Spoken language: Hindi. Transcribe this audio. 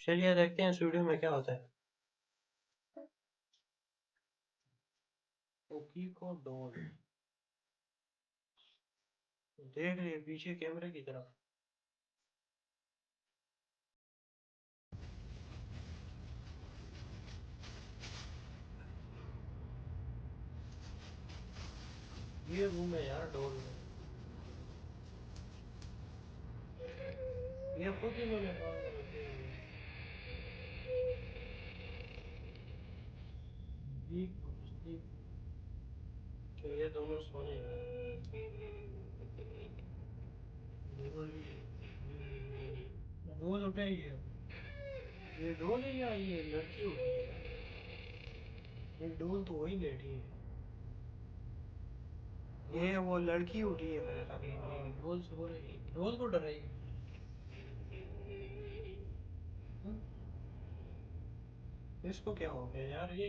चलिए देखते हैं इस वीडियो में क्या होता है। ओकी को डोल देख लिए पीछे कैमरे की तरफ। ये रूम है यार डोल में। ये खुद इन्होंने काम करते हैं। तो ये दोनों सोने डोल उठे ही है। ये डोल है या ये लड़की उठी है यार? ये डोल तो वही लेटी है। ये वो लड़की उठी है मेरे ख्याल में। डोल सो रही है, डोल को डराएगी। इसको क्या हो गया यार? ये